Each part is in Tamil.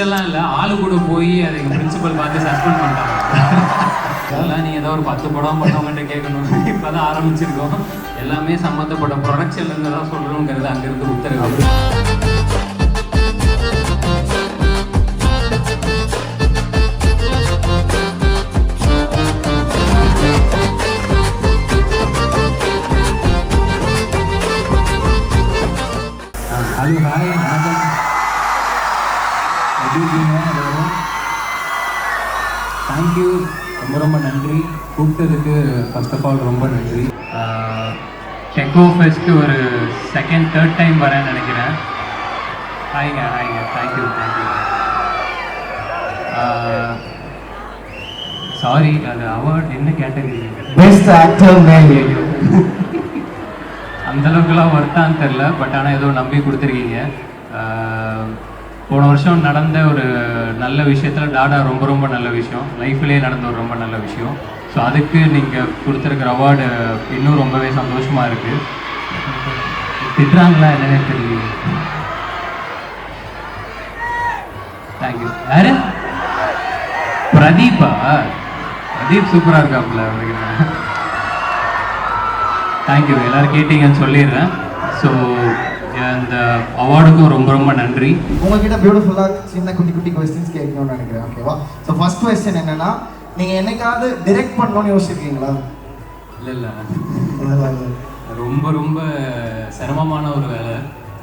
ப்ரெஷ்ஷெல்லாம் இல்லை, ஆளு கூட போய் அதை எங்கள் பிரின்சிபல் பார்த்து சஸ்பெண்ட் பண்ணிட்டாங்க. அதெல்லாம் நீ ஏதோ ஒரு 10 படம் பண்ணவங்ககிட்ட கேட்கணும். இப்போ தான் ஆரம்பிச்சிருக்கோம். எல்லாமே சம்மந்தப்பட்ட ப்ரொடக்ஷன்லேருந்து தான் சொல்கிறோங்கிறது அங்கேருந்து உத்தரவு. ஹலோ, ஹாய், வணக்கம். எப்படி இருக்கீங்க எல்லாரும்? தேங்க்யூ, ரொம்ப ரொம்ப நன்றி. கூப்பிட்டதுக்கு ஃபர்ஸ்ட் ஆஃப் ஆல் ரொம்ப நன்றி. டெக்கோ ஃபெஸ்ட்டு ஒரு செகண்ட் தேர்ட் டைம் வரேன்னு நினைக்கிறேன். ஹாய்ங்க, தேங்க்யூ. சாரி, அது அவார்ட் என்ன கேட்டகரி? பெஸ்ட் ஆக்டர் மேல். அந்தளவுக்குலாம் ஒர்த்தான்னு தெரில, பட் ஆனால் ஏதோ நம்பி கொடுத்துருக்கீங்க. போன வருஷம் நடந்த ஒரு நல்ல விஷயத்தில் டாடா ரொம்ப ரொம்ப நல்ல விஷயம், லைஃப்லேயே நடந்த ஒரு ரொம்ப நல்ல விஷயம். ஸோ அதுக்கு நீங்கள் கொடுத்துருக்குற அவார்டு இன்னும் ரொம்பவே சந்தோஷமாக இருக்குது. திட்டுறாங்களா என்னன்னே தெரியல. தேங்க்யூ. யாரு? பிரதீப்பா? பிரதீப் சூப்பராக இருக்காப்புல. தேங்க்யூ, எல்லோரும் கேட்டீங்கன்னு சொல்லிடுறேன். ஸோ அந்த அவார்டுக்கும் ரொம்ப ரொம்ப நன்றி. உங்ககிட்ட பியூட்டிஃபுல்லாக சின்ன குட்டி குட்டி கொஸ்டின்ஸ் கேட்கணும்னு நினைக்கிறேன். ஓகேவா? ஸோ ஃபர்ஸ்ட் கொஸ்டின் என்னன்னா, நீங்கள் என்னைக்காவது டிரெக்ட் பண்ணணும்னு யோசிச்சிருக்கீங்களா? இல்லை, ரொம்ப ரொம்ப சிரமமான ஒரு வேலை.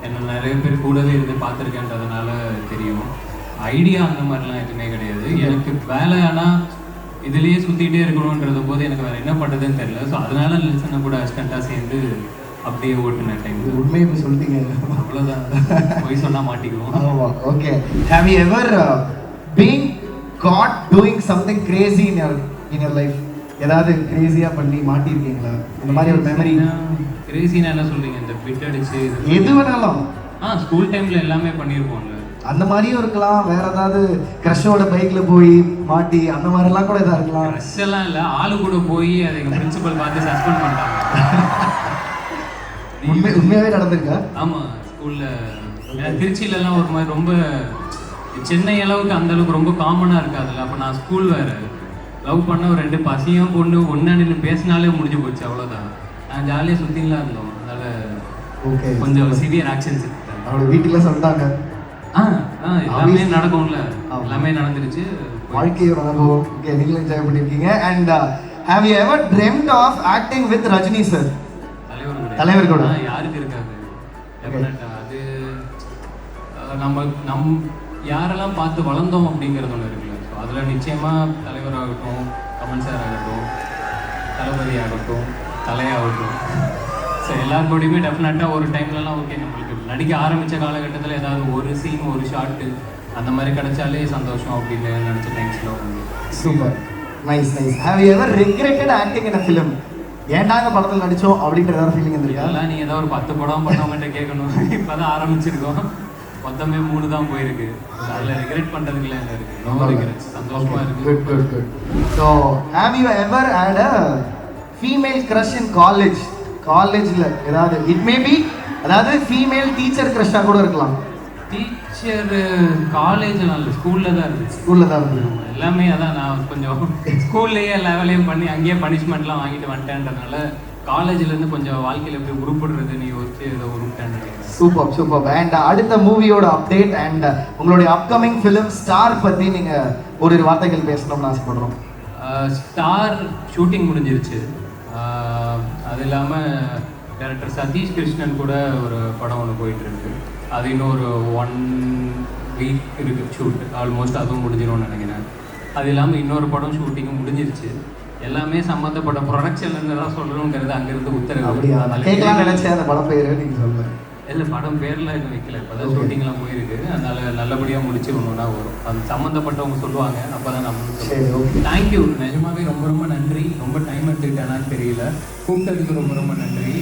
என்ன நிறைய பேர் கூடவே இருந்து பார்த்துருக்கேன்றதுனால தெரியும். ஐடியா அந்த மாதிரிலாம் எதுவுமே கிடையாது எனக்கு. வேலை ஆனால் இதுலேயே சுற்றிகிட்டே இருக்கணுன்றது போது எனக்கு வேறு என்ன பண்ணுறதுன்னு தெரியல. ஸோ அதனால லிசனை கூட அசிஸ்டண்ட்டாக சேர்ந்து அப்படியே ஓட்டுன டைம். உண்மையை போய் சொல்லிட்டீங்க, அவ்வளோதான். போய் சொன்னால் மாட்டிக்குவோம். ஆமாம். Okay, have you ever been caught doing something crazy in your life? ஏதாவது கிரேசியாக பண்ணி மாட்டியிருக்கீங்களா? அந்த மாதிரி ஒரு மெமரி? கிரேசினா என்ன சொல்கிறீங்க? இந்த பிட் அடிச்சு எது வேணாலும். ஸ்கூல் டைமில் எல்லாமே பண்ணியிருப்போம்ல. அந்த மாதிரியும் இருக்கலாம். வேற ஏதாவது க்ரஷோட பைக்ல போய் மாட்டி அந்த மாதிரிலாம் கூட எதாவது இருக்கலாம். க்ரஷ் எல்லாம் இல்லை, ஆளு கூட போய் அதை எங்கள் பிரின்சிபல் பார்த்து சஸ்பெண்ட் பண்ணிட்டாங்க. உண்மையாகவே நடந்திருக்கா? ஆமாம், ஸ்கூலில். திருச்சியிலலாம் ஒரு மாதிரி ரொம்ப சென்னை அளவுக்கு அந்த அளவுக்கு ரொம்ப காமனாக இருக்காதுல்ல. அப்போ நான் ஸ்கூல் வேறு லவ் பண்ண ஒரு 2 பசையும் பொண்ணு ஒன்றா நின்று பேசினாலே முடிஞ்சு போச்சு, அவ்வளோதான். நான் ஜாலியாக சுற்றிலாம் இருந்தோம். அதனால் ஓகே, கொஞ்சம் சிவியர் ஆக்ஷன்ஸ். அவரோட வீட்டில் சொல்லிட்டாங்க. எல்லாமே நடக்கும்ல, எல்லாமே நடந்துருச்சு. வாழ்க்கையோட அனுபவம். ஓகே, நீங்களும் என்ஜாய் பண்ணியிருக்கீங்க. And have you ever dreamt of acting with Rajini sir? தலைவர் கூட யாருக்கு இருக்காது? அது நம்ம யாரெல்லாம் பார்த்து வளர்ந்தோம் அப்படிங்கிறது ஒன்று இருக்குல்ல. ஸோ அதில் நிச்சயமாக தலைவராகட்டும், கமல் சார் ஆகட்டும், தளபதி ஆகட்டும், தலையாகட்டும், ஸோ எல்லாருக்கூடையுமே டெஃபினட்டாக ஒரு டைம்லலாம் ஓகே, நம்மளுக்கு நடிக்க ஆரம்பித்த காலகட்டத்தில் ஏதாவது ஒரு சீன், ஒரு ஷார்ட்டு அந்த மாதிரி கிடைச்சாலே சந்தோஷம் அப்படின்னு நினச்ச டைம்ஸில் வந்து. Super, nice. Have you ever regretted acting in a film? ஏன்டாங்க படத்தில் நடித்தோம் அப்படின்ற ஏதாவது ஃபீலிங் இருந்திருக்கா? அதெல்லாம் நீ ஏதோ ஒரு 10 படம் பண்ணவங்ககிட்ட கேட்கணும். இப்போ தான் ஆரம்பிச்சிருக்கோம், மொத்தமே 3 தான் போயிருக்கு. அதில் ரிக்ரெட் பண்ணுறதுக்குல என்ன இருக்குது? நோ ரிக்ரெட்ஸ், சந்தோஷமாக இருக்குது. Good. So have you ever had a female crush in college? காலேஜில் ஏதாவது, இட் மே பி அதாவது ஃபீமேல் டீச்சர் க்ரஷ்ஷாக கூட இருக்கலாம். டீச்சர் காலேஜ்லாம் இல்லை, ஸ்கூலில் தான் இருந்துச்சு. ஸ்கூலில் தான் இருந்தது எல்லாமே. அதான் நான் கொஞ்சம் ஸ்கூல்லேயே எல்லா வேலையும் பண்ணி அங்கேயே பனிஷ்மெண்ட்லாம் வாங்கிட்டு வந்துட்டேன்றதுனால காலேஜ்லேருந்து கொஞ்சம் வாழ்க்கையில் எப்படி உருப்படுறதுன்னு யோசிச்சு ஏதோ உருப்பிட்டேன். சூப்பர். அண்ட் அடுத்த மூவியோட அப்டேட் அண்ட் உங்களுடைய அப்கமிங் ஃபிலிம் ஸ்டார் பற்றி நீங்கள் ஒரு வார்த்தைகள் பேசணும்னு ஆசைப்படுறோம். ஸ்டார் ஷூட்டிங் முடிஞ்சிருச்சு. அது இல்லாமல் டைரக்டர் சதீஷ் கிருஷ்ணன் கூட ஒரு படம் ஒன்று போயிட்டுருக்கு. அது இன்னும் ஒரு 1 வீக் இருக்குது ஷூட். ஆல்மோஸ்ட் அதுவும் முடிஞ்சிடும்னு நினைக்கிறேன். அது இல்லாமல் இன்னொரு படம் ஷூட்டிங்கும் முடிஞ்சிருச்சு. எல்லாமே சம்மந்தப்பட்ட ப்ரொடக்ஷன்லேருந்து தான் சொல்லணுங்கிறது அங்கேருந்து உத்தரவு. கேட்கலாம் நினச்சேன் அந்த படம் பேர் நீங்கள் சொல்லுங்கள். இல்லை, படம் பேர்லாம் இன்னும் வைக்கல, இப்போ தான் ஷூட்டிங்லாம் போயிருக்கு. அதனால் நல்லபடியாக முடிச்சிடணும்னா வரும். அது சம்மந்தப்பட்டவங்க சொல்லுவாங்க, அப்போ தான் நம்ம. தேங்க்யூ, நிஜமாவே ரொம்ப ரொம்ப நன்றி. ரொம்ப டைம் எடுத்துக்கிட்டேனான்னு தெரியல. கூப்பிட்டதுக்கு ரொம்ப ரொம்ப நன்றி.